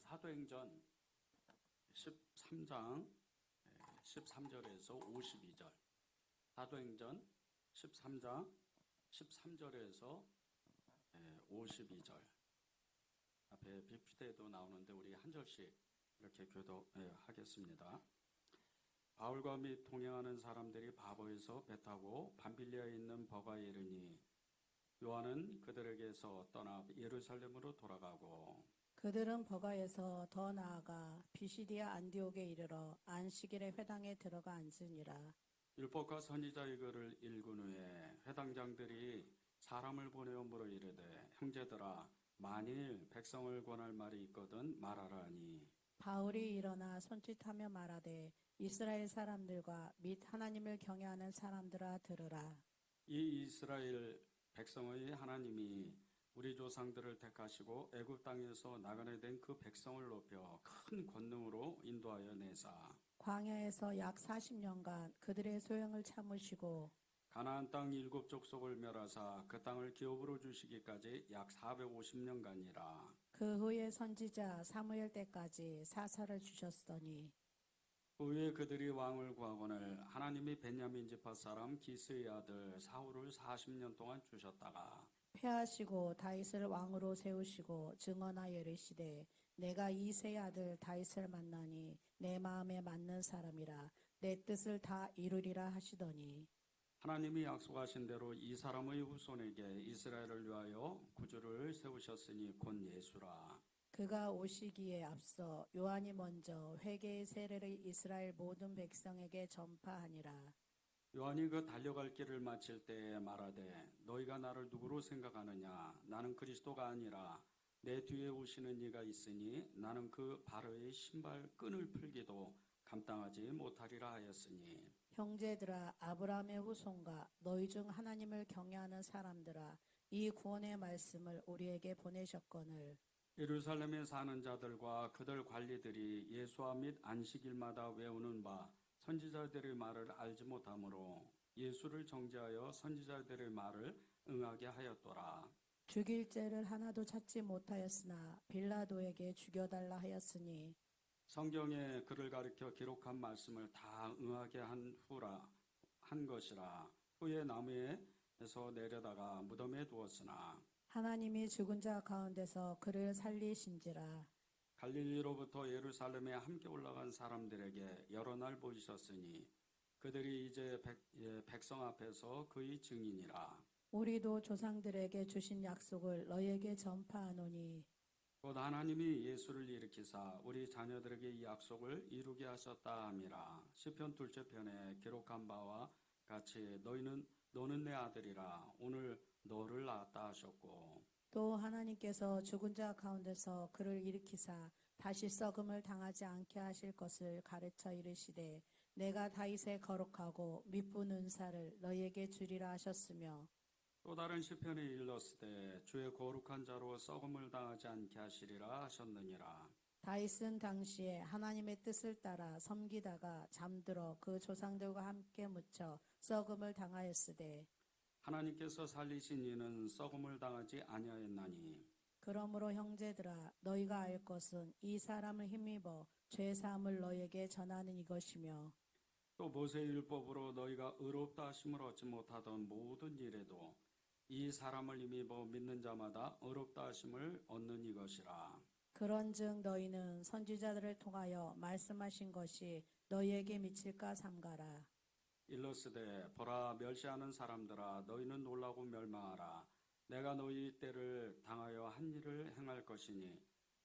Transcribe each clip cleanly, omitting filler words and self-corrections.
사도행전 13장 13절에서 52절. 사도행전 13장 13절에서 52절. 앞에 PPT에도 나오는데 우리 한 절씩 이렇게 교독하겠습니다. 바울과 및 동행하는 사람들이 바보에서 배 타고 밤빌리아에 있는 버가에 이르니 요한은 그들에게서 떠나 예루살렘으로 돌아가고 그들은 버가에서 더 나아가 비시디아 안디옥에 이르러 안식일에 회당에 들어가 앉으니라. 율법과 선지자의 글을 읽은 후에 회당장들이 사람을 보내어 물어 이르되 형제들아 만일 백성을 권할 말이 있거든 말하라 하니 바울이 일어나 손짓하며 말하되 이스라엘 사람들과 및 하나님을 경외하는 사람들아 들으라. 이 이스라엘 백성의 하나님이 우리 조상들을 택하시고 애굽 땅에서 나가게 된 그 백성을 높여 큰 권능으로 인도하여 내사 광야에서 약 40년간 그들의 소형을 참으시고 가나안 땅 7족속을 멸하사 그 땅을 기업으로 주시기까지 약 450년간이라. 그 후에 선지자 사무엘 때까지 사사를 주셨더니 그 후에 그들이 왕을 구하거늘 하나님이 베냐민 지파 사람 기스의 아들 사울을 40년 동안 주셨다가 패하시고 다윗을 왕으로 세우시고 증언하여 이르시되 내가 이새의 아들 다윗을 만나니 내 마음에 맞는 사람이라 내 뜻을 다 이루리라 하시더니 하나님이 약속하신 대로 이 사람의 후손에게 이스라엘을 위하여 구주를 세우셨으니 곧 예수라. 그가 오시기에 앞서 요한이 먼저 회개의 세례를 이스라엘 모든 백성에게 전파하니라. 요한이 그 달려갈 길을 마칠 때에 말하되 너희가 나를 누구로 생각하느냐 나는 그리스도가 아니라 내 뒤에 오시는 이가 있으니 나는 그 발의 신발 끈을 풀기도 감당하지 못하리라 하였으니 형제들아 아브라함의 후손과 너희 중 하나님을 경외하는 사람들아 이 구원의 말씀을 우리에게 보내셨거늘 예루살렘에 사는 자들과 그들 관리들이 예수와 및 안식일마다 외우는 바 선지자들의 말을 알지 못하므로 예수를 정죄하여 선지자들의 말을 응하게 하였더라. 죽일 죄를 하나도 찾지 못하였으나 빌라도에게 죽여달라 하였으니 성경에 그를 가리켜 기록한 말씀을 다 응하게 한 것이라. 후에 나무에서 내려다가 무덤에 두었으나 하나님이 죽은 자 가운데서 그를 살리신지라. 갈릴리로부터 예루살렘에 함께 올라간 사람들에게 여러 날 보이셨으니 그들이 이제 백성 앞에서 그의 증인이라. 우리도 조상들에게 주신 약속을 너희에게 전파하노니 곧 하나님이 예수를 일으키사 우리 자녀들에게 이 약속을 이루게 하셨다 함이라. 시편 둘째 편에 기록한 바와 같이 너는 내 아들이라 오늘 너를 낳았다 하셨고 또 하나님께서 죽은 자 가운데서 그를 일으키사 다시 썩음을 당하지 않게 하실 것을 가르쳐 이르시되 내가 다윗의 거룩하고 미쁜 은사를 너희에게 주리라 하셨으며 또 다른 시편에 일렀으되 주의 거룩한 자로 썩음을 당하지 않게 하시리라 하셨느니라. 다윗은 당시에 하나님의 뜻을 따라 섬기다가 잠들어 그 조상들과 함께 묻혀 썩음을 당하였으되 하나님께서 살리신 이는 썩음을 당하지 아니하였나니 그러므로 형제들아 너희가 알 것은 이 사람을 힘입어 죄 사함을 너희에게 전하는 이것이며 또 모세의 율법으로 너희가 의롭다 하심을 얻지 못하던 모든 일에도 이 사람을 힘입어 믿는 자마다 의롭다 하심을 얻는 이것이라. 그런즉 너희는 선지자들을 통하여 말씀하신 것이 너희에게 미칠까 삼가라. 일러스되 보라 멸시하는 사람들아 너희는 놀라고 멸망하라. 내가 너희 때를 당하여 한 일을 행할 것이니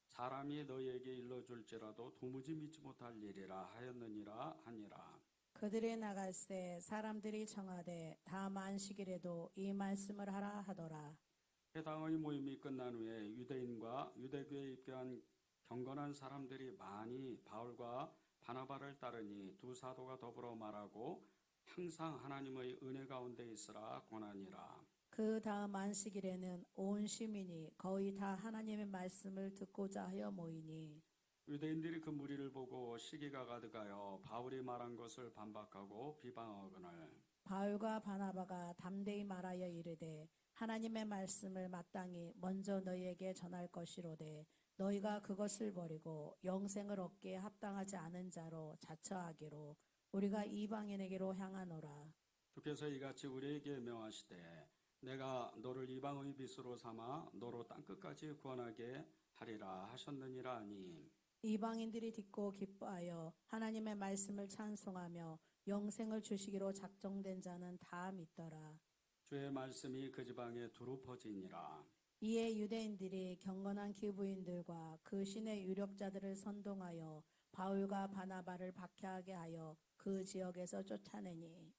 사람이 너희에게 일러줄지라도 도무지 믿지 못할 일이라 하였느니라 하니라. 그들이 나갈새 사람들이 청하되 다음 안식일에도 이 말씀을 하라 하더라. 회당의 모임이 끝난 후에 유대인과 유대교에 입교한 경건한 사람들이 많이 바울과 바나바를 따르니 두 사도가 더불어 말하고 항상 하나님의 은혜 가운데 있으라 권하니라. 그 다음 안식일에는 온 시민이 거의 다 하나님의 말씀을 듣고자 하여 모이니 유대인들이 그 무리를 보고 시기가 가득하여 바울이 말한 것을 반박하고 비방하거늘 바울과 바나바가 담대히 말하여 이르되 하나님의 말씀을 마땅히 먼저 너희에게 전할 것이로되 너희가 그것을 버리고 영생을 얻기에 합당하지 않은 자로 자처하기로 우리가 이방인에게로 향하노라. 주께서 이같이 우리에게 명하시되 내가 너를 이방의 빚으로 삼아 너로 땅끝까지 구원하게 하리라 하셨느니라 하니 이방인들이 듣고 기뻐하여 하나님의 말씀을 찬송하며 영생을 주시기로 작정된 자는 다 믿더라. 주의 말씀이 그 지방에 두루 퍼지니라. 이에 유대인들이 경건한 기부인들과 그 신의 유력자들을 선동하여 바울과 바나바를 박해하게 하여 그 지역에서 쫓아내니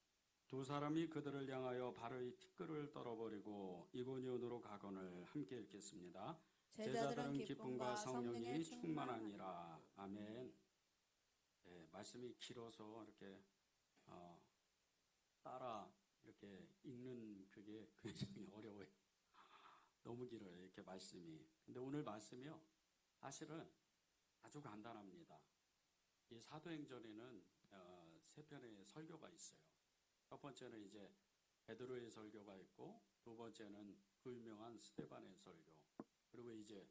두 사람이 그들을 향하여 발의 티끌을 떨어버리고 이고니온으로 가거늘 함께 읽겠습니다. 제자들은 기쁨과 성령이 충만하니라. 아멘. 네, 말씀이 길어서 이렇게 따라 이렇게 읽는 그게 굉장히 어려워요. 너무 길어요, 이렇게 말씀이. 근데 오늘 말씀이요, 사실은 아주 간단합니다. 이 사도행전에는 세 편의 설교가 있어요. 첫 번째는 이제 베드로의 설교가 있고, 두 번째는 그 유명한 스데반의 설교, 그리고 이제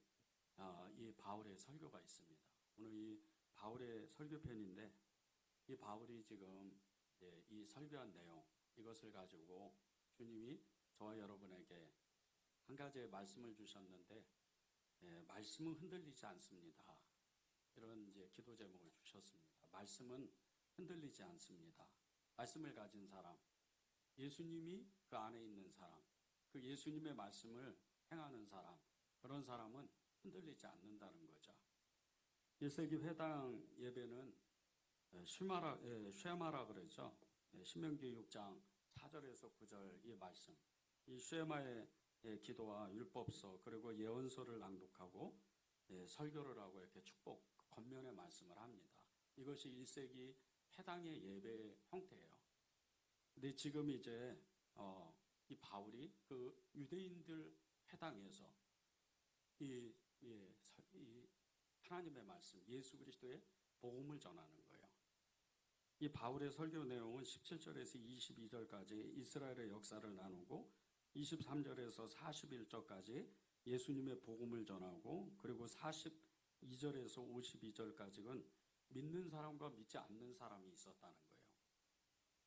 이 바울의 설교가 있습니다. 오늘 이 바울의 설교편인데, 이 바울이 지금 이제 이 설교한 내용, 이것을 가지고 주님이 저와 여러분에게 한 가지의 말씀을 주셨는데, 말씀은 흔들리지 않습니다. 이런 이제 기도 제목을 주셨습니다. 말씀은 흔들리지 않습니다. 말씀을 가진 사람, 예수님이 그 안에 있는 사람, 그 예수님의 말씀을 행하는 사람, 그런 사람은 흔들리지 않는다는 거죠. 1세기 회당 예배는 쉐마라 그러죠. 신명기 6장 4절에서 9절 이 말씀, 이 쉐마의 기도와 율법서 그리고 예언서를 낭독하고 설교를 하고 이렇게 축복 권면의 말씀을 합니다. 이것이 1세기 회당의 예배 형태예요. 근데 지금 이제 이 바울이 그 유대인들 회당에서 이 하나님의 말씀, 예수 그리스도의 복음을 전하는 거예요. 이 바울의 설교 내용은 17절에서 22절까지 이스라엘의 역사를 나누고 23절에서 41절까지 예수님의 복음을 전하고 그리고 42절에서 52절까지는 믿는 사람과 믿지 않는 사람이 있었다는 거예요.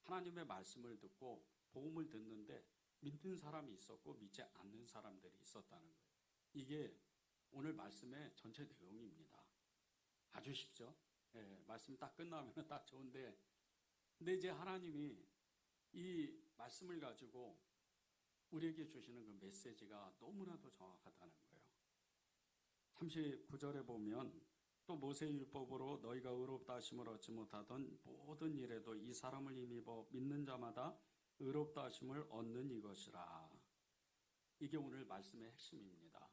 하나님의 말씀을 듣고 복음을 듣는데 믿는 사람이 있었고 믿지 않는 사람들이 있었다는 거예요. 이게 오늘 말씀의 전체 내용입니다. 아주 쉽죠? 말씀 딱 끝나면 딱 좋은데, 근데 이제 하나님이 이 말씀을 가지고 우리에게 주시는 그 메시지가 너무나도 정확하다는 거예요. 39절에 보면 또 모세의 율법으로 너희가 의롭다 하심을 얻지 못하던 모든 일에도 이 사람을 힘입어 믿는 자마다 의롭다 하심을 얻는 이것이라. 이게 오늘 말씀의 핵심입니다.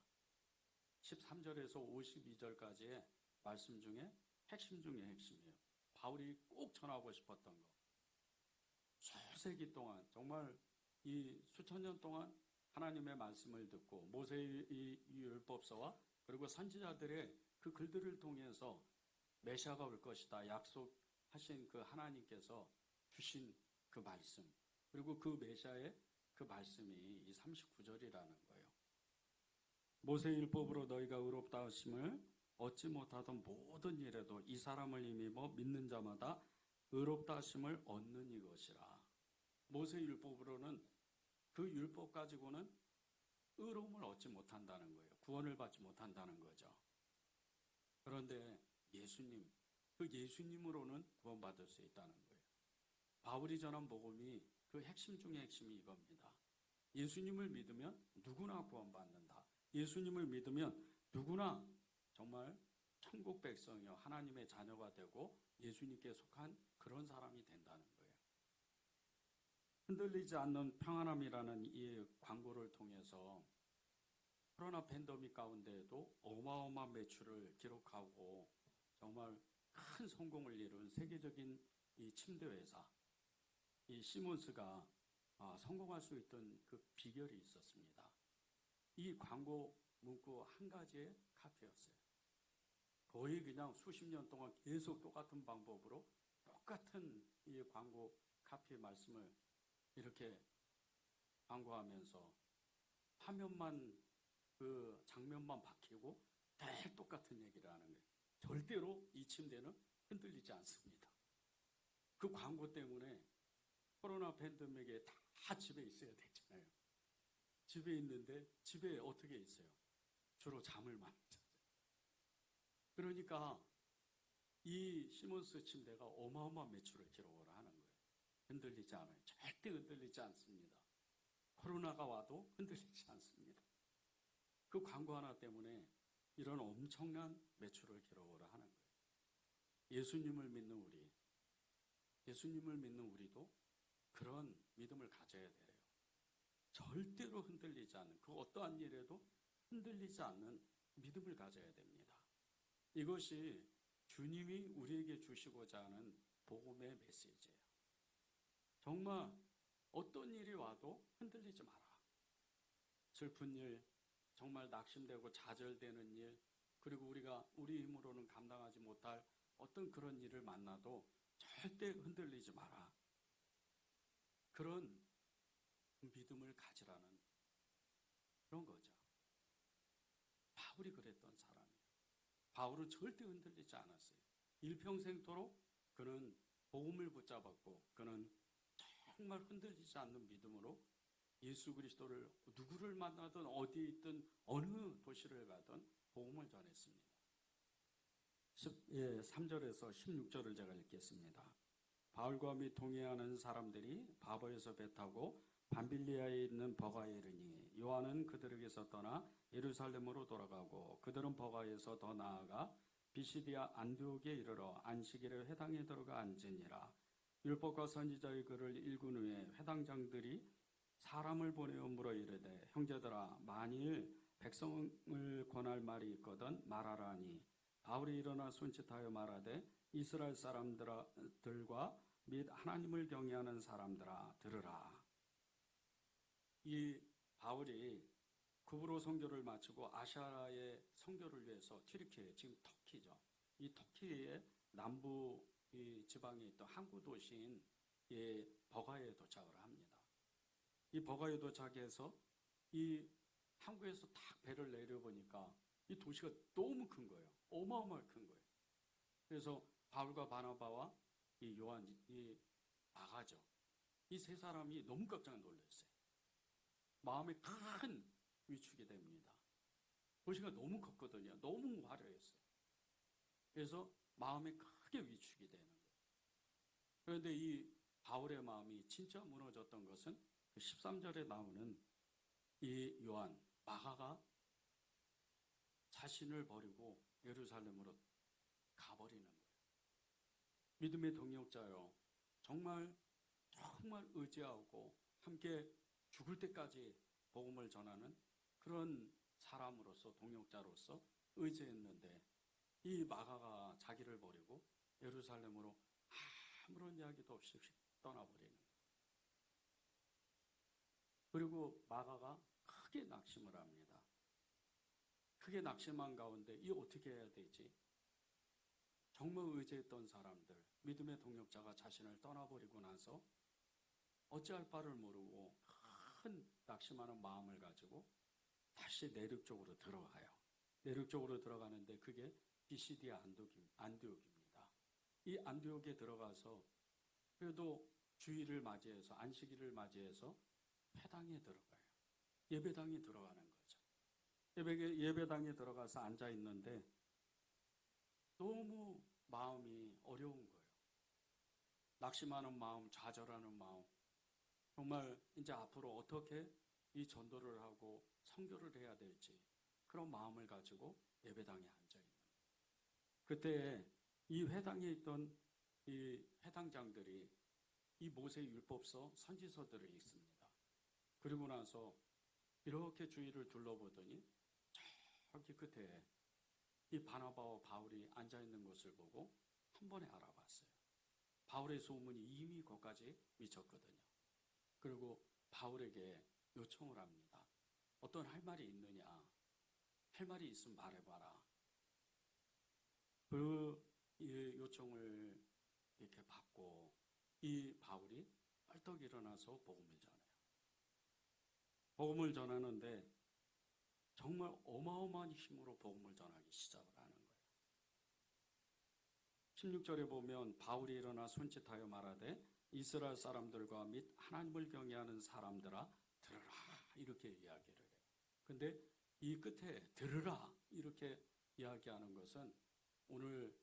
13절에서 52절까지의 말씀 중에 핵심 중에 핵심이에요. 바울이 꼭 전하고 싶었던 거. 수세기 동안 정말 이 수천 년 동안 하나님의 말씀을 듣고 모세의 이 율법서와 그리고 선지자들의 그 글들을 통해서 메시아가 올 것이다 약속하신 그 하나님께서 주신 그 말씀, 그리고 그 메시아의 그 말씀이 이 39절이라는 거예요. 모세의 율법으로 너희가 의롭다 하심을 얻지 못하던 모든 일에도 이 사람을 힘입어 믿는 자마다 의롭다 하심을 얻는 이것이라. 모세의 율법으로는 그 율법 가지고는 의로움을 얻지 못한다는 거예요. 구원을 받지 못한다는 거죠. 그런데 예수님, 그 예수님으로는 구원받을 수 있다는 거예요. 바울이 전한 복음이 그 핵심 중에 핵심이 이겁니다. 예수님을 믿으면 누구나 구원받는다. 예수님을 믿으면 누구나 정말 천국 백성이요 하나님의 자녀가 되고 예수님께 속한 그런 사람이 된다는 거예요. 흔들리지 않는 평안함이라는 이 광고를 통해서 코로나 팬데믹 가운데에도 어마어마한 매출을 기록하고 정말 큰 성공을 이룬 세계적인 이 침대 회사, 이 시몬스가 성공할 수 있던 그 비결이 있었습니다. 이 광고 문구 한 가지의 카피였어요. 거의 그냥 수십 년 동안 계속 똑같은 방법으로 똑같은 이 광고 카피 말씀을 이렇게 광고하면서 화면만 그 장면만 바뀌고 똑같은 얘기를 하는 거예요. 절대로 이 침대는 흔들리지 않습니다. 그 광고 때문에 코로나 팬데믹에 다 집에 있어야 되잖아요. 집에 있는데 집에 어떻게 있어요? 주로 잠을 많이 자죠. 그러니까 이 시몬스 침대가 어마어마한 매출을 기록을 하는 거예요. 흔들리지 않아요. 절대 흔들리지 않습니다. 코로나가 와도 흔들리지 않습니다. 그 광고 하나 때문에 이런 엄청난 매출을 기록을 하는 거예요. 예수님을 믿는 우리도 그런 믿음을 가져야 돼요. 절대로 흔들리지 않는, 그 어떠한 일에도 흔들리지 않는 믿음을 가져야 됩니다. 이것이 주님이 우리에게 주시고자 하는 복음의 메시지예요. 정말 어떤 일이 와도 흔들리지 마라. 슬픈 일, 정말 낙심되고 좌절되는 일, 그리고 우리가 우리 힘으로는 감당하지 못할 어떤 그런 일을 만나도 절대 흔들리지 마라. 그런 믿음을 가지라는 그런 거죠. 바울이 그랬던 사람이에요. 바울은 절대 흔들리지 않았어요. 일평생토록 그는 복음을 붙잡았고 그는 정말 흔들리지 않는 믿음으로 예수 그리스도를 누구를 만나든 어디에 있든 어느 도시를 가든 복음을 전했습니다. 3절에서 16절을 제가 읽겠습니다. 바울과 및 동행하는 사람들이 바보에서 배 타고 밤빌리아에 있는 버가에 이르니 요한은 그들에게서 떠나 예루살렘으로 돌아가고 그들은 버가에서 더 나아가 비시디아 안디옥에 이르러 안식일에 회당에 들어가 앉으니라. 율법과 선지자의 글을 읽은 후에 회당장들이 사람을 보내어 물어 이르되 형제들아 만일 백성을 권할 말이 있거든 말하라 하니 바울이 일어나 손짓하여 말하되 이스라엘 사람들과 및 하나님을 경외하는 사람들아 들으라. 이 바울이 구브로 선교를 마치고 아시아의 선교를 위해서 튀르키예, 지금 터키죠. 이 터키의 남부 이 지방에 있던 항구 도시인 버가에 도착을 합니다. 이 버가에 도착해서 이 항구에서 딱 배를 내려보니까 이 도시가 너무 큰 거예요. 어마어마하게 큰 거예요. 그래서 바울과 바나바와 이 요한, 이 마가죠. 이 세 사람이 너무 깜짝 놀랐어요. 마음에 큰 위축이 됩니다. 도시가 너무 컸거든요. 너무 화려했어요. 그래서 마음에 크게 위축이 되는 거예요. 그런데 이 바울의 마음이 진짜 무너졌던 것은 그 13절에 나오는 이 요한, 마가가 자신을 버리고 예루살렘으로 가버리는 거예요. 믿음의 동역자요. 정말 의지하고 함께 죽을 때까지 복음을 전하는 그런 사람으로서 동역자로서 의지했는데 이 마가가 자기를 버리고 예루살렘으로 아무런 이야기도 없이 떠나버리는 거예요. 그리고 마가가 크게 낙심을 합니다. 크게 낙심한 가운데 이 어떻게 해야 되지? 정말 의지했던 사람들, 믿음의 동역자가 자신을 떠나버리고 나서 어찌할 바를 모르고 큰 낙심하는 마음을 가지고 다시 내륙 쪽으로 들어가요. 내륙 쪽으로 들어가는데 그게 비시디아 안디옥입니다. 이 안디옥에 들어가서 그래도 주일을 맞이해서 안식일을 맞이해서 회당에 들어가요. 예배당에 들어가는 거죠. 예배당에 들어가서 앉아 있는데 너무 마음이 어려운 거예요. 낙심하는 마음, 좌절하는 마음. 정말 이제 앞으로 어떻게 이 전도를 하고 선교를 해야 될지 그런 마음을 가지고 예배당에 앉아 있는 거예요. 그때 이 회당에 있던 이 회당장들이 이 모세 율법서 선지서들을 읽습니다. 그리고 나서 이렇게 주위를 둘러보더니 저기 끝에 이 바나바와 바울이 앉아 있는 것을 보고 한 번에 알아봤어요. 바울의 소문이 이미 거기까지 미쳤거든요. 그리고 바울에게 요청을 합니다. 어떤 할 말이 있느냐? 할 말이 있으면 말해봐라. 그 요청을 이렇게 받고 이 바울이 벌떡 일어나서 복음을 전해요. 복음을 전하는데 정말 어마어마한 힘으로 복음을 전하기 시작을 하는 거예요. 16절에 보면 바울이 일어나 손짓하여 말하되 이스라엘 사람들과 및 하나님을 경외하는 사람들아 들으라 이렇게 이야기를 해요. 근데 이 끝에 들으라 이렇게 이야기하는 것은 오늘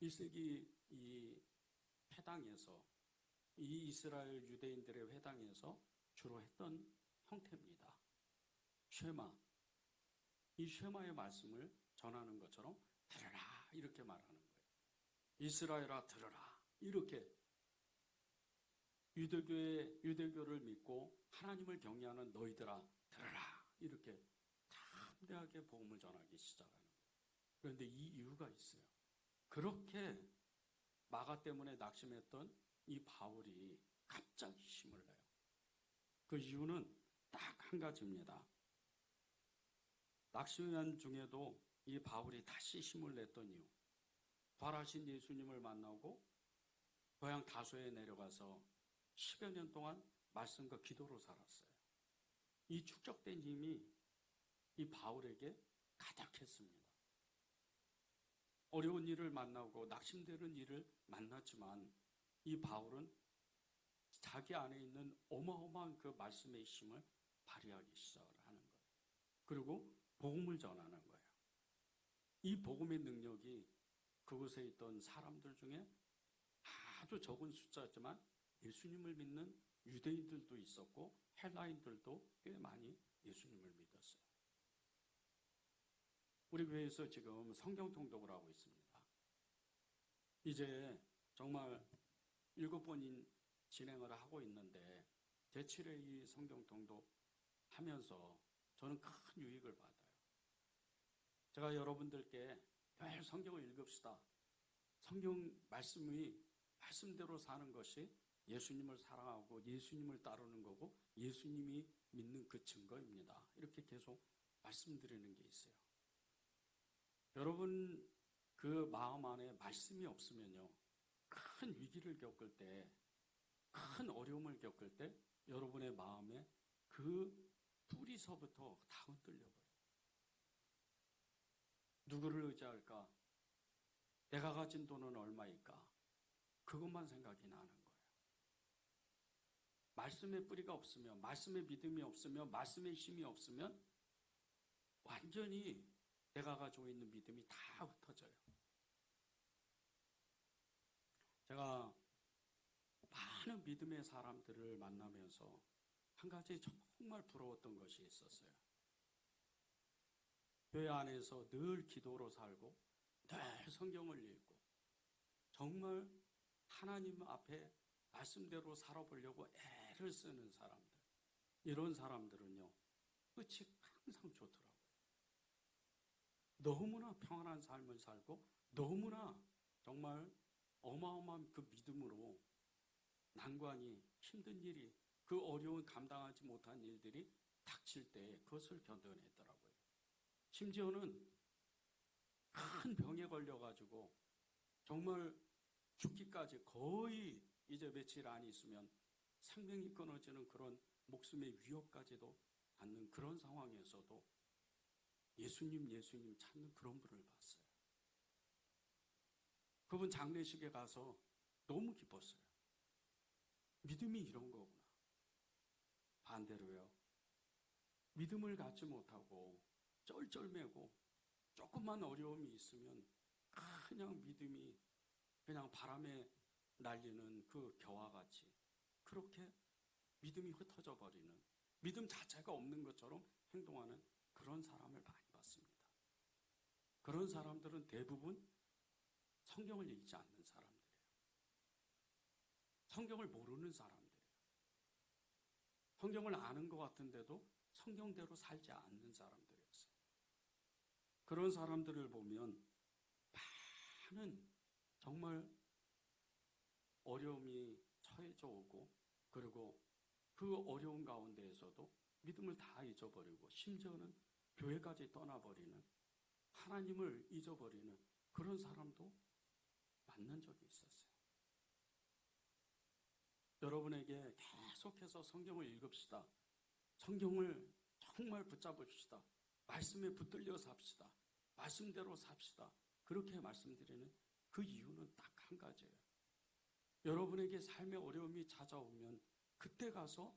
1세기 이 회당에서 이 이스라엘 유대인들의 회당에서 주로 했던 형태입니다. 쉐마. 이 쉐마의 말씀을 전하는 것처럼 들으라 이렇게 말하는 거예요. 이스라엘아 들으라 이렇게 유대교를 믿고 하나님을 경외하는 너희들아 들으라 이렇게 담대하게 복음을 전하기 시작하는 거예요. 그런데 이 이유가 있어요. 그렇게 마가 때문에 낙심했던 이 바울이 갑자기 힘을 내요. 그 이유는 딱 한 가지입니다. 낙심한 중에도 이 바울이 다시 힘을 냈던 이유. 부활하신 예수님을 만나고 고향 다소에 내려가서 10여 년 동안 말씀과 기도로 살았어요. 이 축적된 힘이 이 바울에게 가득했습니다. 어려운 일을 만나고 낙심되는 일을 만났지만 이 바울은 자기 안에 있는 어마어마한 그 말씀의 힘을 발휘하기 시작을 하는 거예요. 그리고 복음을 전하는 거예요. 이 복음의 능력이 그곳에 있던 사람들 중에 아주 적은 숫자지만 예수님을 믿는 유대인들도 있었고 헬라인들도 꽤 많이 예수님을 믿었어요. 우리 교회에서 지금 성경 통독을 하고 있습니다. 이제 정말 7번 진행을 하고 있는데 제7회 이 성경 통독 하면서 저는 큰 유익을 받아요. 제가 여러분들께 늘 성경을 읽읍시다. 성경 말씀대로 사는 것이 예수님을 사랑하고 예수님을 따르는 거고 예수님이 믿는 그 증거입니다. 이렇게 계속 말씀드리는 게 있어요. 여러분 그 마음 안에 말씀이 없으면요. 큰 위기를 겪을 때, 큰 어려움을 겪을 때 여러분의 마음에 그 뿌리서부터 다 흔들려 버려요. 누구를 의지할까? 내가 가진 돈은 얼마일까? 그것만 생각이 나는 거예요. 말씀의 뿌리가 없으면, 말씀의 믿음이 없으면, 말씀의 힘이 없으면 완전히 내가 가지고 있는 믿음이 다 흩어져요. 제가 많은 믿음의 사람들을 만나면서 한 가지 정말 부러웠던 것이 있었어요. 교회 안에서 늘 기도로 살고 늘 성경을 읽고 정말 하나님 앞에 말씀대로 살아보려고 애를 쓰는 사람들, 이런 사람들은요 끝이 항상 좋더라고요. 너무나 평안한 삶을 살고 너무나 정말 어마어마한 그 믿음으로 난관이, 힘든 일이, 그 어려운 감당하지 못한 일들이 닥칠 때 그것을 견뎌내더라고요. 심지어는 큰 병에 걸려가지고 정말 죽기까지 거의 이제 며칠 안 있으면 생명이 끊어지는 그런 목숨의 위협까지도 받는 그런 상황에서도 예수님 찾는 그런 분을 봤어요. 그분 장례식에 가서 너무 기뻤어요. 믿음이 이런 거구나. 반대로요. 믿음을 갖지 못하고 쩔쩔매고 조금만 어려움이 있으면 그냥 믿음이 그냥 바람에 날리는 그 겨와 같이 그렇게 믿음이 흩어져 버리는, 믿음 자체가 없는 것처럼 행동하는 그런 사람을 많이 봤습니다. 그런 사람들은 대부분 성경을 읽지 않는 사람들이에요. 성경을 모르는 사람들이에요. 성경을 아는 것 같은데도 성경대로 살지 않는 사람들이었어요. 그런 사람들을 보면 많은 정말 어려움이 처해져 오고, 그리고 그 어려운 가운데에서도 믿음을 다 잊어버리고 심지어는 교회까지 떠나버리는, 하나님을 잊어버리는 그런 사람도 만난 적이 있었어요. 여러분에게 계속해서 성경을 읽읍시다. 성경을 정말 붙잡읍시다. 말씀에 붙들려 삽시다. 말씀대로 삽시다. 그렇게 말씀드리는 그 이유는 딱 한 가지예요. 여러분에게 삶의 어려움이 찾아오면 그때 가서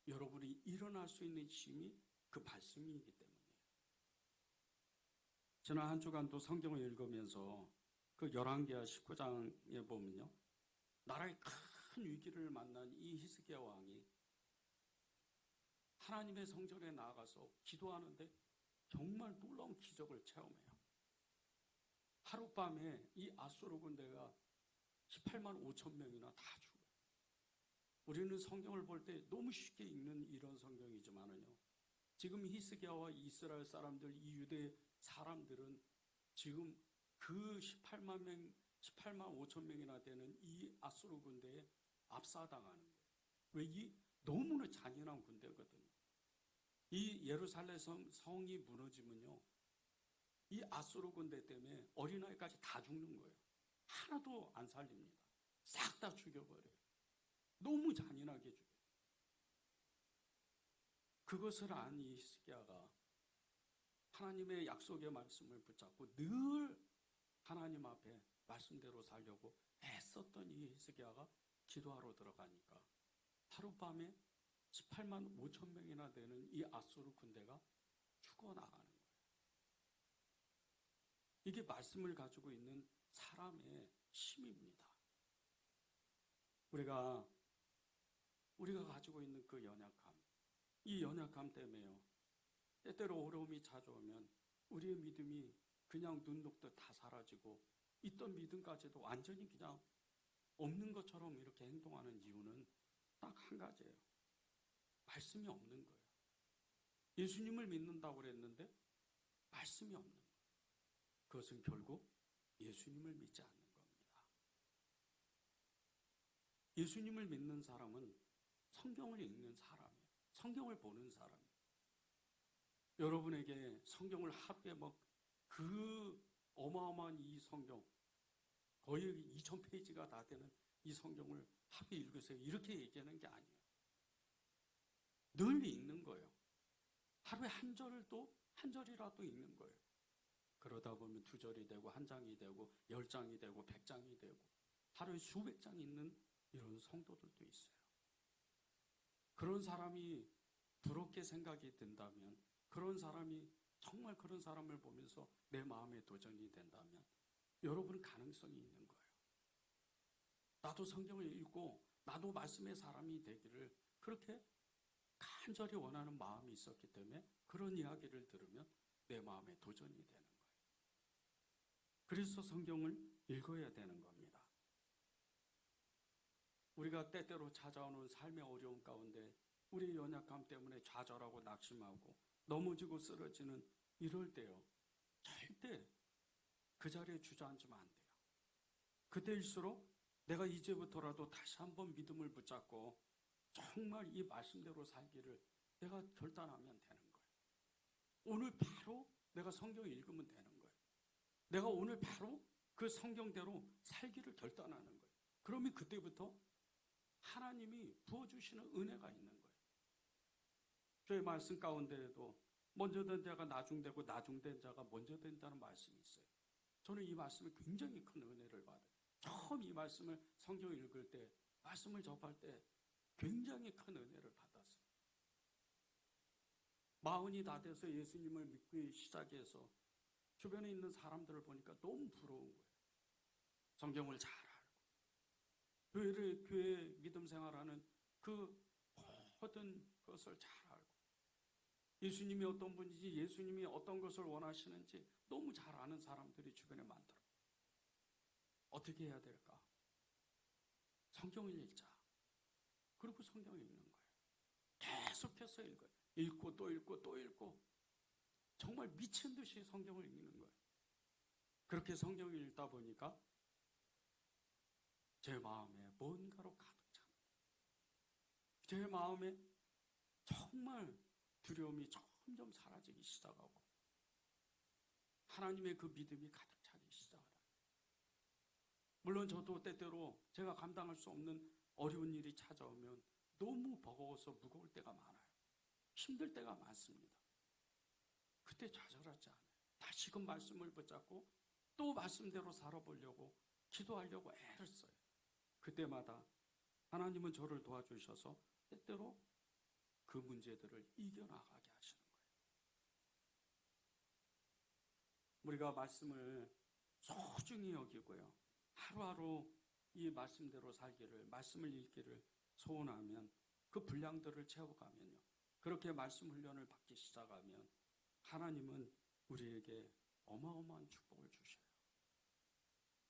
여러분이 일어날 수 있는 힘이 그 말씀이기 때문이에요. 지난 한 주간도 성경을 읽으면서 그 열왕기하 19장에 보면요, 나라의 큰 위기를 만난 이 히스기야 왕이 하나님의 성전에 나아가서 기도하는데 정말 놀라운 기적을 체험해요. 하룻밤에 이 아수르 군대가 18만 5천 명이나 다 죽어요. 우리는 성경을 볼 때 너무 쉽게 읽는 이런 성경이지만은요, 지금 히스기야와 이스라엘 사람들, 이 유대 사람들은 지금 그 18만 5천 명이나 되는 이 아수르 군대에 압사당하는 거예요. 왜? 이 너무나 잔인한 군대거든요. 이 예루살렘 성이 무너지면요, 이 아수르 군대 때문에 어린아이까지 다 죽는 거예요. 하나도 안 살립니다. 싹 다 죽여버려요. 너무 잔인하게 죽여요. 그것을 안 이 히스기야가 하나님의 약속의 말씀을 붙잡고 늘 하나님 앞에 말씀대로 살려고 애썼던 이 히스기야가 기도하러 들어가니까 하룻밤에 18만 5천 명이나 되는 이 아수르 군대가 죽어나가는 거예요. 이게 말씀을 가지고 있는 사람의 힘입니다. 우리가 가지고 있는 그 연약함, 이 연약함 때문에요, 때때로 어려움이 찾아오면 우리의 믿음이 그냥 눈 녹듯 다 사라지고 있던 믿음까지도 완전히 그냥 없는 것처럼 이렇게 행동하는 이유는 딱 한 가지예요. 말씀이 없는 거예요. 예수님을 믿는다고 그랬는데 말씀이 없는 거예요. 그것은 결국 예수님을 믿지 않는 겁니다. 예수님을 믿는 사람은 성경을 읽는 사람이에요. 성경을 보는 사람이에요. 여러분에게 성경을 하루에 그 어마어마한 이 성경, 거의 2000페이지가 다 되는 이 성경을 하루에 읽으세요, 이렇게 얘기하는 게 아니에요. 늘 읽는 거예요. 하루에 한 절이라도 읽는 거예요. 그러다 보면 2절이 되고 1장이 되고 10장이 되고 100장이 되고 하루에 수백 장 읽는 이런 성도들도 있어요. 그런 사람이 부럽게 생각이 든다면, 그런 사람이 정말 그런 사람을 보면서 내 마음에 도전이 된다면 여러분 가능성이 있는 거예요. 나도 성경을 읽고 나도 말씀의 사람이 되기를 그렇게 간절히 원하는 마음이 있었기 때문에 그런 이야기를 들으면 내 마음에 도전이 되는 거예요. 그래서 성경을 읽어야 되는 겁니다. 우리가 때때로 찾아오는 삶의 어려움 가운데 우리의 연약함 때문에 좌절하고 낙심하고 넘어지고 쓰러지는 이럴 때요, 절대 그 자리에 주저앉으면 안 돼요. 그때일수록 내가 이제부터라도 다시 한번 믿음을 붙잡고 정말 이 말씀대로 살기를 내가 결단하면 되는 거예요. 오늘 바로 내가 성경을 읽으면 되는 거예요. 내가 오늘 바로 그 성경대로 살기를 결단하는 거예요. 그러면 그때부터 하나님이 부어주시는 은혜가 있는 거예요. 저희 말씀 가운데에도 먼저 된 자가 나중되고 나중된 자가 먼저 된다는 말씀이 있어요. 저는 이 말씀에 굉장히 큰 은혜를 받아요. 처음 이 말씀을 성경 읽을 때, 말씀을 접할 때 굉장히 큰 은혜를 받았어요. 40이 다 돼서 예수님을 믿기 시작해서 주변에 있는 사람들을 보니까 너무 부러운 거예요. 성경을 잘 알고 교회 믿음 생활하는 그 모든 것을 잘 알고 예수님이 어떤 분인지, 예수님이 어떤 것을 원하시는지 너무 잘 아는 사람들이 주변에 많더라고요. 어떻게 해야 될까? 성경을 읽자. 그리고 성경을 읽는 거예요. 계속해서 읽어요. 읽고 또 읽고 또 읽고 정말 미친 듯이 성경을 읽는 거예요. 그렇게 성경을 읽다 보니까 제 마음에 뭔가로 가득 찹니다. 제 마음에 정말 두려움이 점점 사라지기 시작하고 하나님의 그 믿음이 가득 차기 시작하다. 물론 저도 때때로 제가 감당할 수 없는 어려운 일이 찾아오면 너무 버거워서 무거울 때가 많아요. 힘들 때가 많습니다. 그때 좌절하지 않아요. 다시금 말씀을 붙잡고 또 말씀대로 살아보려고 기도하려고 애를 써요. 그때마다 하나님은 저를 도와주셔서 때때로 그 문제들을 이겨나가게 하시는 거예요. 우리가 말씀을 소중히 여기고요. 하루하루 이 말씀대로 살기를, 말씀을 읽기를 소원하면 그 분량들을 채워가면요. 그렇게 말씀 훈련을 받기 시작하면 하나님은 우리에게 어마어마한 축복을 주셔요.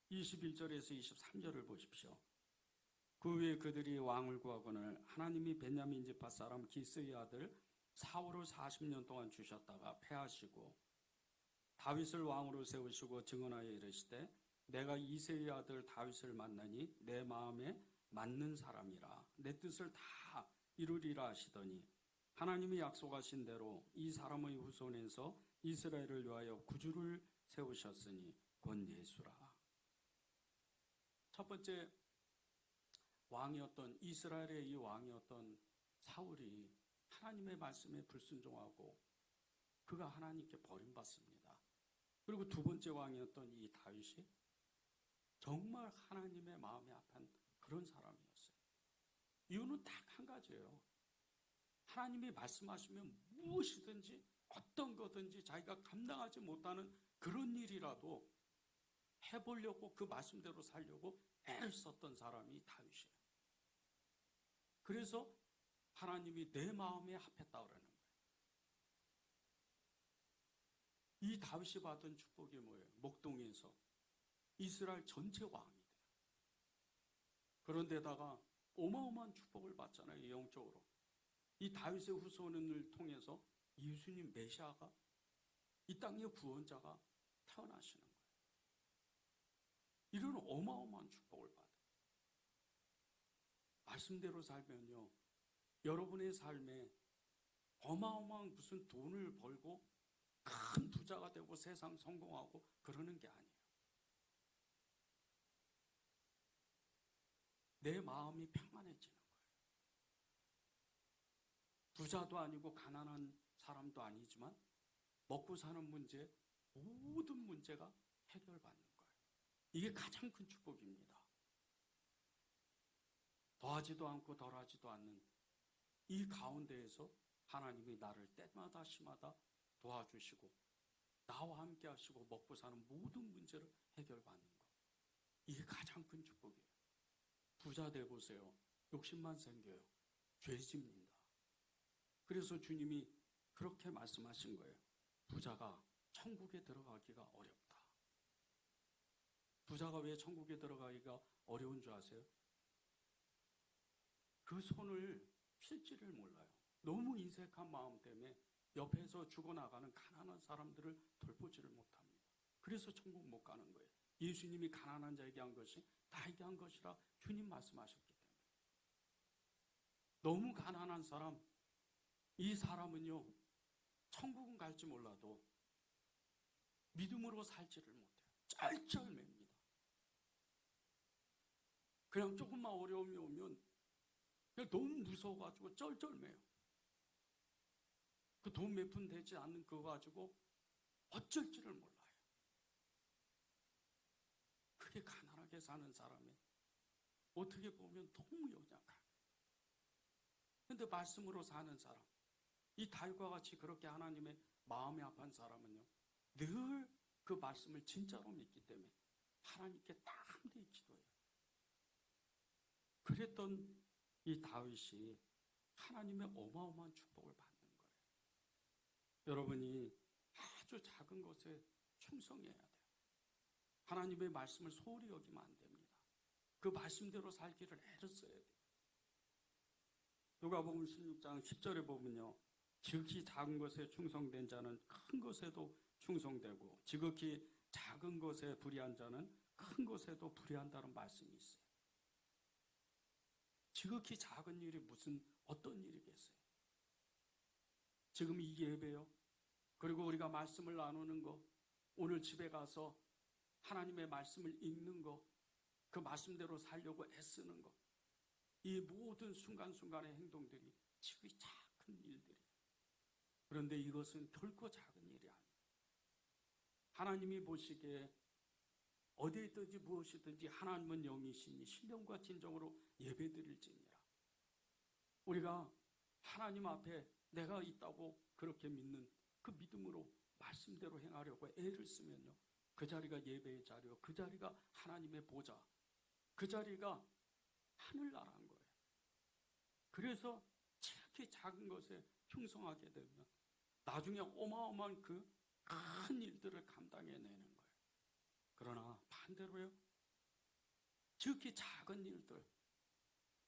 21절에서 23절을 보십시오. 그 후에 그들이 왕을 구하거늘 하나님이 베냐민 지파 사람 기스의 아들 사울을 40년 동안 주셨다가 패하시고 다윗을 왕으로 세우시고 증언하여 이르시되 내가 이새의 아들 다윗을 만나니 내 마음에 맞는 사람이라 내 뜻을 다 이루리라 하시더니 하나님이 약속하신 대로 이 사람의 후손에서 이스라엘을 위하여 구주를 세우셨으니 곧 예수라. 첫 번째 왕이었던 이스라엘의 이 왕이었던 사울이 하나님의 말씀에 불순종하고 그가 하나님께 버림받습니다. 그리고 두 번째 왕이었던 이 다윗이 정말 하나님의 마음에 합한 그런 사람이었어요. 이유는 딱 한 가지예요. 하나님이 말씀하시면 무엇이든지 어떤 거든지 자기가 감당하지 못하는 그런 일이라도 해보려고 그 말씀대로 살려고 애를 썼던 사람이 다윗이에요. 그래서 하나님이 내 마음에 합했다 그러는 거예요. 이 다윗이 받은 축복이 뭐예요? 목동에서 이스라엘 전체 왕이 돼요. 그런데다가 어마어마한 축복을 받잖아요. 영적으로. 이 다윗의 후손을 통해서 예수님 메시아가 이 땅의 구원자가 태어나시는 거예요. 이런 어마어마한 축복을 받아요. 말씀대로 살면요. 여러분의 삶에 어마어마한 무슨 돈을 벌고 큰 부자가 되고 세상 성공하고 그러는 게 아니에요. 내 마음이 평안해지는 거예요. 부자도 아니고 가난한 사람도 아니지만 먹고 사는 문제, 모든 문제가 해결받는 거예요. 이게 가장 큰 축복입니다. 더하지도 않고 덜하지도 않는 이 가운데에서 하나님이 나를 때마다 시마다 도와주시고 나와 함께 하시고 먹고 사는 모든 문제를 해결받는 것. 이게 가장 큰 축복이에요. 부자 돼보세요. 욕심만 생겨요. 죄 짓는다. 그래서 주님이 그렇게 말씀하신 거예요. 부자가 천국에 들어가기가 어렵다. 부자가 왜 천국에 들어가기가 어려운 줄 아세요? 그 손을 필지를 몰라요. 너무 인색한 마음 때문에 옆에서 죽어나가는 가난한 사람들을 돌보지를 못합니다. 그래서 천국 못 가는 거예요. 예수님이 가난한 자에게 한 것이 나에게 한 것이라 주님 말씀하셨기 때문에. 너무 가난한 사람, 이 사람은요, 천국은 갈지 몰라도 믿음으로 살지를 못해요. 쩔쩔맵니다. 그냥 조금만 어려움이 오면 그냥 너무 무서워가지고 쩔쩔매요. 그 돈 몇 푼 되지 않는 그거 가지고 어쩔지를 몰라요. 그게 가난하게 사는 사람이 어떻게 보면 너무 연약한. 근데 말씀으로 사는 사람, 이 다윗과 같이 그렇게 하나님의 마음에 합한 사람은요, 늘 그 말씀을 진짜로 믿기 때문에 하나님께 담대히 기도해요. 그랬던 이 다윗이 하나님의 어마어마한 축복을 받는 거예요. 여러분이 아주 작은 것에 충성해야 돼요. 하나님의 말씀을 소홀히 여기면 안 됩니다. 그 말씀대로 살기를 애를 써야 돼요. 누가복음 16장 10절에 보면요. 지극히 작은 것에 충성된 자는 큰 것에도 충성되고 지극히 작은 것에 불의한 자는 큰 것에도 불의한다는 말씀이 있어요. 지극히 작은 일이 무슨 어떤 일이겠어요? 지금 이 예배요. 그리고 우리가 말씀을 나누는 거, 오늘 집에 가서 하나님의 말씀을 읽는 거, 그 말씀대로 살려고 애쓰는 거, 이 모든 순간순간의 행동들이 지극히 작은 일들이에요. 그런데 이것은 결코 작은 일이 아니에요. 하나님이 보시기에 어디에 있든지 무엇이든지 하나님은 영이시니 신령과 진정으로 예배드릴지니라. 우리가 하나님 앞에 내가 있다고 그렇게 믿는 그 믿음으로 말씀대로 행하려고 애를 쓰면요, 그 자리가 예배의 자리요, 그 자리가 하나님의 보좌, 그 자리가 하늘나라인 거예요. 그래서 지극히 작은 것에 충성하게 되면 나중에 어마어마한 그 큰 일들을 감당해내는 거예요. 그러나 반대로요, 지극히 작은 일들,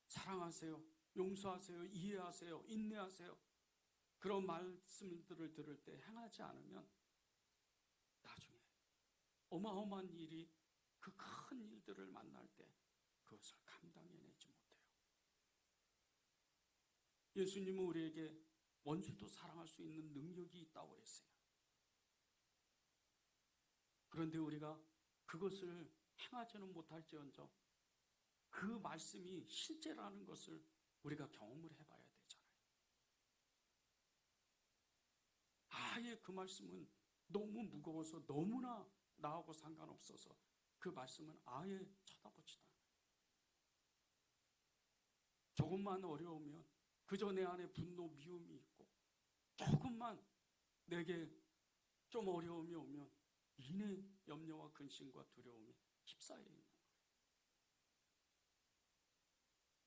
사랑하세요, 용서하세요, 이해하세요, 인내하세요, 그런 말씀들을 들을 때 행하지 않으면 나중에 어마어마한 일이, 그 큰 일들을 만날 때 그것을 감당해내지 못해요. 예수님은 우리에게 원수도 사랑할 수 있는 능력이 있다고 했어요. 그런데 우리가 그것을 행하지는 못할지언정 그 말씀이 실제라는 것을 우리가 경험을 해봐야 되잖아요. 아예 그 말씀은 너무 무거워서 너무나 나하고 상관없어서 그 말씀은 아예 쳐다보지도 않아요. 조금만 어려우면 그저 내 안에 분노, 미움이 있고, 조금만 내게 좀 어려움이 오면 이내 염려와 근심과 두려움이 휩싸여 있는 거예요.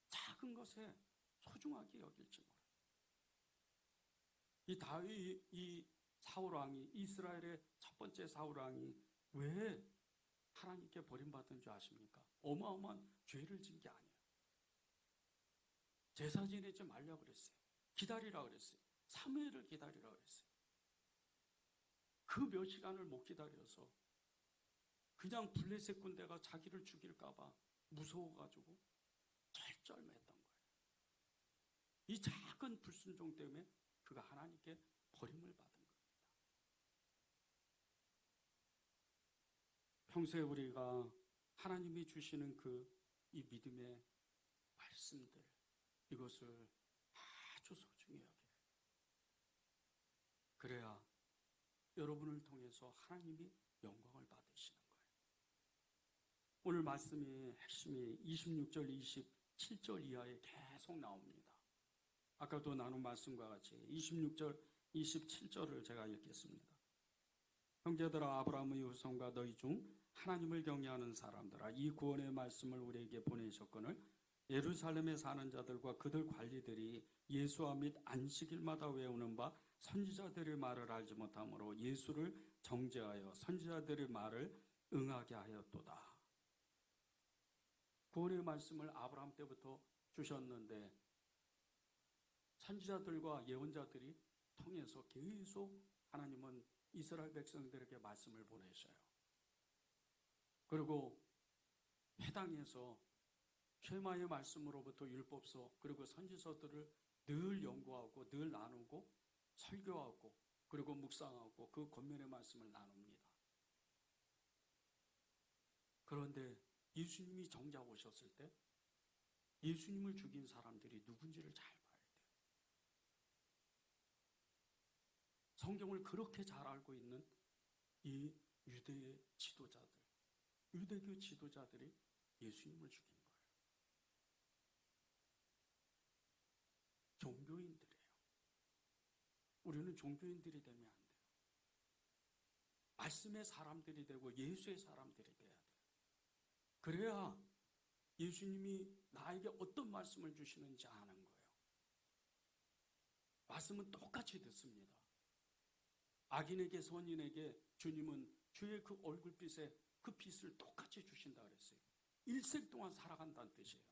작은 것에 소중하게 여길지 몰라요. 이 다윗, 이 사울왕이, 이스라엘의 첫 번째 사울왕이 왜 하나님께 버림받은 줄 아십니까? 어마어마한 죄를 진 게 아니에요. 제사 지내지 말라고 그랬어요. 기다리라 그랬어요. 3회를 기다리라 그랬어요. 그 몇 시간을 못 기다려서 그냥 블레셋 군대가 자기를 죽일까봐 무서워가지고 쩔쩔맸던 거예요. 이 작은 불순종 때문에 그가 하나님께 버림을 받은 겁니다. 평소에 우리가 하나님이 주시는 이 믿음의 말씀들, 이것을 아주 소중히 여겨요. 그래야 여러분을 통해서 하나님이 영광을 받으시는 거예요. 오늘 말씀의 핵심이 26절, 27절 이하에 계속 나옵니다. 아까도 나눈 말씀과 같이 26절, 27절을 제가 읽겠습니다. 형제들아, 아브라함의 후손과 너희 중 하나님을 경외하는 사람들아, 이 구원의 말씀을 우리에게 보내셨거늘 예루살렘에 사는 자들과 그들 관리들이 예수와 및 안식일마다 외우는 바 선지자들의 말을 알지 못하므로 예수를 정죄하여 선지자들의 말을 응하게 하였도다. 구원의 말씀을 아브라함 때부터 주셨는데 선지자들과 예언자들이 통해서 계속 하나님은 이스라엘 백성들에게 말씀을 보내셔요. 그리고 회당에서 쉐마의 말씀으로부터 율법서 그리고 선지서들을 늘 연구하고 늘 나누고 설교하고 그리고 묵상하고 그 권면의 말씀을 나눕니다. 그런데 예수님이 정작 오셨을 때 예수님을 죽인 사람들이 누군지를 잘 봐야 돼요. 성경을 그렇게 잘 알고 있는 이 유대의 지도자들, 유대교 지도자들이 예수님을 죽인 거예요. 종교인들이에요. 우리는 종교인들이 되면 안 돼요. 말씀의 사람들이 되고 예수의 사람들이 돼야 돼요. 그래야 예수님이 나에게 어떤 말씀을 주시는지 아는 거예요. 말씀은 똑같이 듣습니다. 악인에게 선인에게 주님은 주의 그 얼굴빛에 그 빛을 똑같이 주신다 그랬어요. 일생 동안 살아간다는 뜻이에요.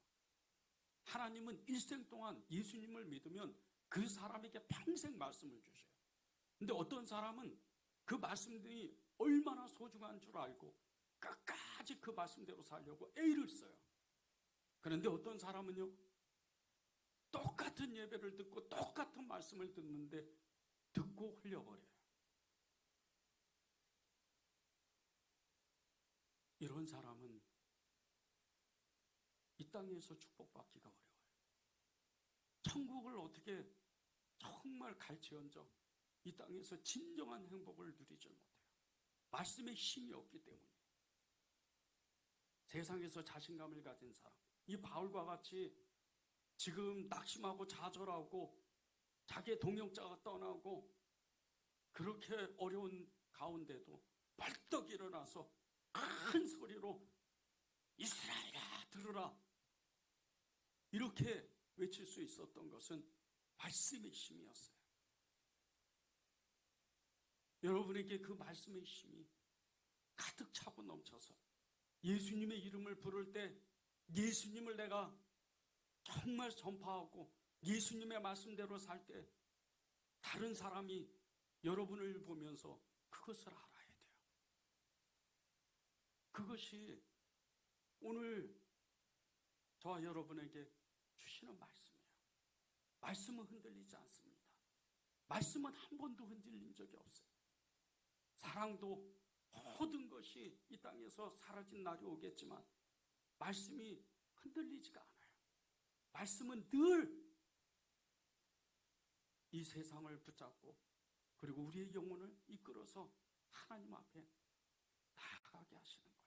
하나님은 일생 동안 예수님을 믿으면 그 사람에게 평생 말씀을 주셔요. 근데 어떤 사람은 그 말씀들이 얼마나 소중한 줄 알고 끝까지 그 말씀대로 살려고 애를 써요. 그런데 어떤 사람은요, 똑같은 예배를 듣고 똑같은 말씀을 듣는데 듣고 흘려버려요. 이런 사람은 이 땅에서 축복받기가 어려워요. 천국을 어떻게 정말 갈지언정 이 땅에서 진정한 행복을 누리지 못해요. 말씀에 힘이 없기 때문에. 세상에서 자신감을 가진 사람, 이 바울과 같이 지금 낙심하고 좌절하고 자기의 동역자가 떠나고 그렇게 어려운 가운데도 벌떡 일어나서 큰 소리로 이스라엘아 들으라 이렇게 외칠 수 있었던 것은 말씀의 힘이었어요. 여러분에게 그 말씀의 힘이 가득 차고 넘쳐서 예수님의 이름을 부를 때 예수님을 내가 정말 전파하고 예수님의 말씀대로 살 때 다른 사람이 여러분을 보면서 그것을 알아야 돼요. 그것이 오늘 저와 여러분에게 주시는 말씀이에요. 말씀은 흔들리지 않습니다. 말씀은 한 번도 흔들린 적이 없어요. 사랑도 모든 것이 이 땅에서 사라진 날이 오겠지만 말씀이 흔들리지가 않아요. 말씀은 늘 이 세상을 붙잡고 그리고 우리의 영혼을 이끌어서 하나님 앞에 나아가게 하시는 거예요.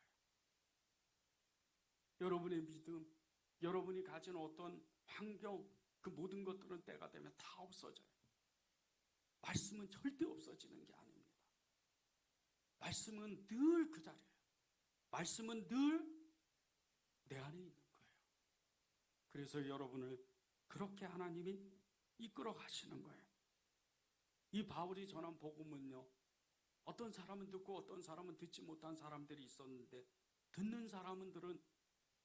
여러분의 믿음, 여러분이 가진 어떤 환경, 그 모든 것들은 때가 되면 다 없어져요. 말씀은 절대 없어지는 게 아닙니다. 말씀은 늘 그 자리예요. 말씀은 늘 내 안에 있는 거예요. 그래서 여러분을 그렇게 하나님이 이끌어 가시는 거예요. 이 바울이 전한 복음은요, 어떤 사람은 듣고 어떤 사람은 듣지 못한 사람들이 있었는데 듣는 사람들은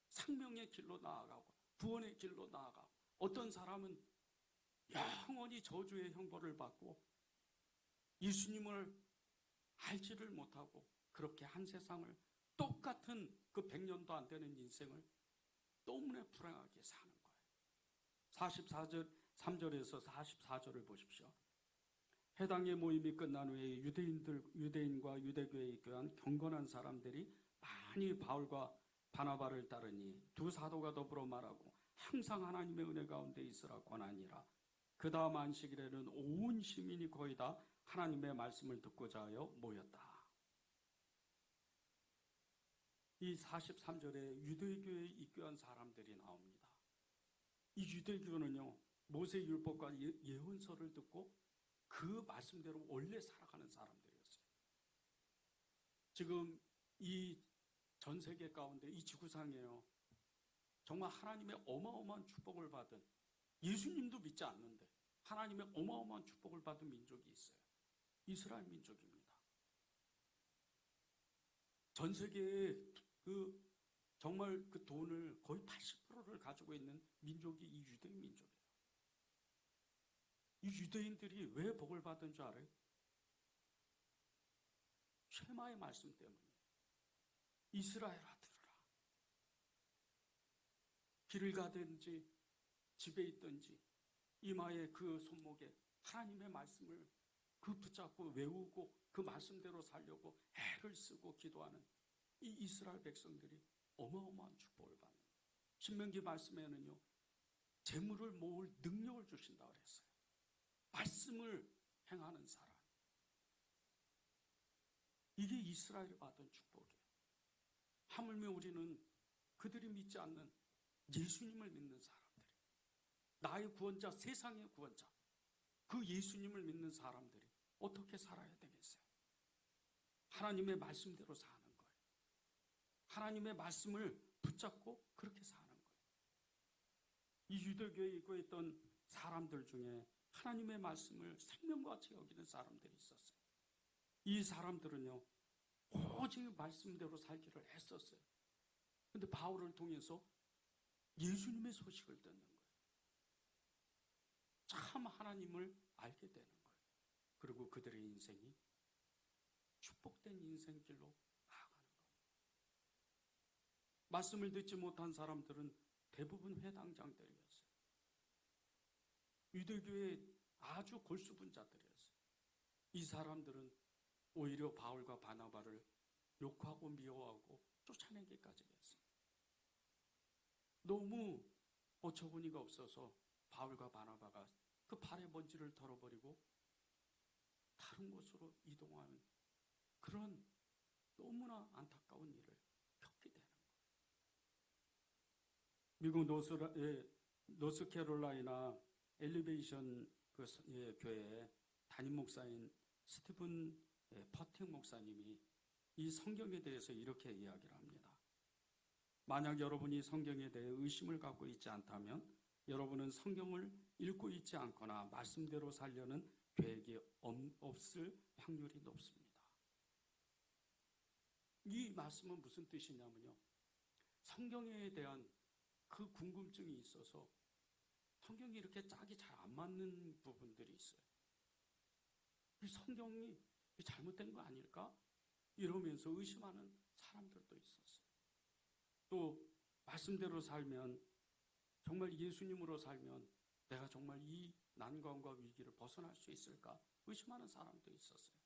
생명의 길로 나아가고 구원의 길로 나아가고 어떤 사람은 영원히 저주의 형벌을 받고 예수님을 알지를 못하고 그렇게 한 세상을 똑같은 그 100년도 안 되는 인생을 너무나 불행하게 사는 거예요. 44절 3절에서 44절을 보십시오. 해당의 모임이 끝난 후에 유대인과 유대교에 입교한 경건한 사람들이 많이 바울과 바나바를 따르니 두 사도가 더불어 말하고 항상 하나님의 은혜 가운데 있으라 권하니라. 그 다음 안식일에는 온 시민이 거의 다 하나님의 말씀을 듣고자 하여 모였다. 이 43절에 유대교에 입교한 사람들이 나옵니다. 이 유대교는요, 모세 율법과 예언서를 듣고 그 말씀대로 원래 살아가는 사람들이었어요. 지금 이 전 세계 가운데 이 지구상에요, 정말 하나님의 어마어마한 축복을 받은, 예수님도 믿지 않는데 하나님의 어마어마한 축복을 받은 민족이 있어요. 이스라엘 민족입니다. 전 세계에 정말 그 돈을 거의 80%를 가지고 있는 민족이 이 유대인 민족이에요. 이 유대인들이 왜 복을 받은 줄 알아요? 쉐마의 말씀 때문에. 이스라엘아 들으라. 길을 가든지 집에 있든지 이마에 그 손목에 하나님의 말씀을 그 붙잡고 외우고 그 말씀대로 살려고 애를 쓰고 기도하는 이 이스라엘 백성들이 어마어마한 축복을 받는 거예요. 신명기 말씀에는요, 재물을 모을 능력을 주신다 그랬어요. 말씀을 행하는 사람. 이게 이스라엘이 받은 축복이에요. 하물며 우리는 그들이 믿지 않는 예수님을 믿는 사람들이, 나의 구원자, 세상의 구원자, 그 예수님을 믿는 사람들이 어떻게 살아야 되겠어요? 하나님의 말씀대로 사는 거예요. 하나님의 말씀을 붙잡고 그렇게 사는 거예요. 이 유대교에 입고있던 사람들 중에 하나님의 말씀을 생명같이 여기는 사람들이 있었어요. 이 사람들은요, 오직 말씀대로 살기를 했었어요. 그런데 바울을 통해서 예수님의 소식을 듣는 거예요. 참 하나님을 알게 되는 거예요. 그리고 그들의 인생이 축복된 인생길로 나아가는 거예요. 말씀을 듣지 못한 사람들은 대부분 회당장들이었어요. 유대교의 아주 골수분자들이었어요. 이 사람들은 오히려 바울과 바나바를 욕하고 미워하고 쫓아내기까지 했어요. 너무 어처구니가 없어서 바울과 바나바가 그 발의 먼지를 털어버리고 다른 곳으로 이동하는 그런 너무나 안타까운 일을 겪게 되는 거예요. 미국 노스캐롤라이나 엘리베이션 교회 담임 목사인 스티븐 퍼팅 목사님이 이 성경에 대해서 이렇게 이야기를 합니다. 만약 여러분이 성경에 대해 의심을 갖고 있지 않다면 여러분은 성경을 읽고 있지 않거나 말씀대로 살려는 계획이 없을 확률이 높습니다. 이 말씀은 무슨 뜻이냐면요, 성경에 대한 그 궁금증이 있어서 성경이 이렇게 짝이 잘 안 맞는 부분들이 있어요. 이 성경이 잘못된 거 아닐까? 이러면서 의심하는 사람들도 있었어요. 또 말씀대로 살면, 정말 예수님으로 살면 내가 정말 이 난관과 위기를 벗어날 수 있을까? 의심하는 사람도 있었어요.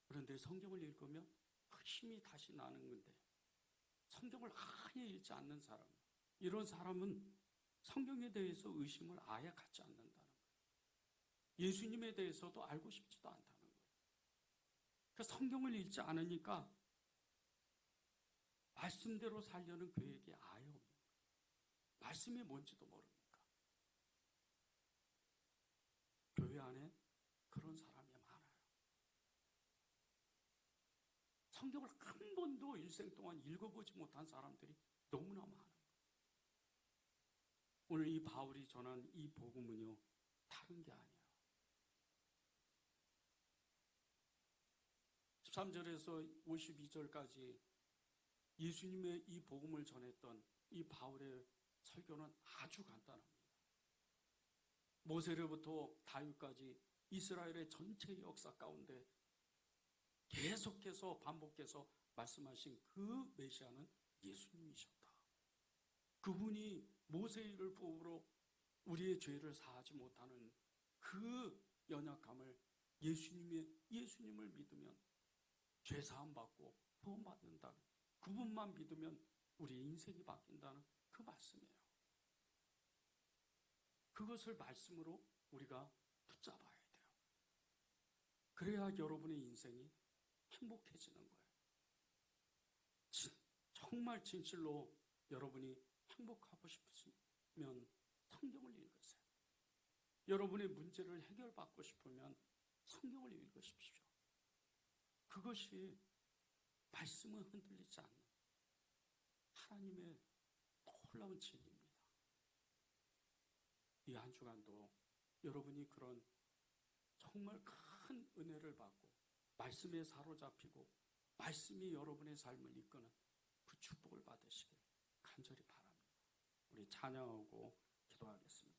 그런데 성경을 읽으면 그 힘이 다시 나는 건데, 성경을 아예 읽지 않는 사람, 이런 사람은 성경에 대해서 의심을 아예 갖지 않는다는 거예요. 예수님에 대해서도 알고 싶지도 않다는 거예요. 그러니까 성경을 읽지 않으니까 말씀대로 살려는 계획이 아예 없는 거예요. 말씀이 뭔지도 모릅니까? 교회 안에 그런 사람이 많아요. 성경을 한 번도 일생 동안 읽어보지 못한 사람들이 너무나 많아요. 오늘 이 바울이 전한 이 복음은요, 다른 게 아니에요. 13절에서 52절까지 예수님의 이 복음을 전했던 이 바울의 설교는 아주 간단합니다. 모세로부터 다윗까지 이스라엘의 전체 역사 가운데 계속해서 반복해서 말씀하신 그 메시아는 예수님이셨다. 그분이 모세의 일을 부으로 우리의 죄를 사하지 못하는 그 연약함을 예수님을 믿으면 죄 사함 받고 구원 받는다는, 그분만 믿으면 우리의 인생이 바뀐다는 그 말씀이에요. 그것을 말씀으로 우리가 붙잡아야 돼요. 그래야 여러분의 인생이 행복해지는 거예요. 정말 진실로 여러분이 행복하고 싶으면 성경을 읽으세요. 여러분의 문제를 해결받고 싶으면 성경을 읽으십시오. 그것이 말씀은 흔들리지 않는 하나님의 놀라운 진리입니다. 이 한 주간도 여러분이 그런 정말 큰 은혜를 받고 말씀에 사로잡히고 말씀이 여러분의 삶을 이끄는 그 축복을 받으시길 간절히 바랍니다. 우리 찬양하고 기도하겠습니다.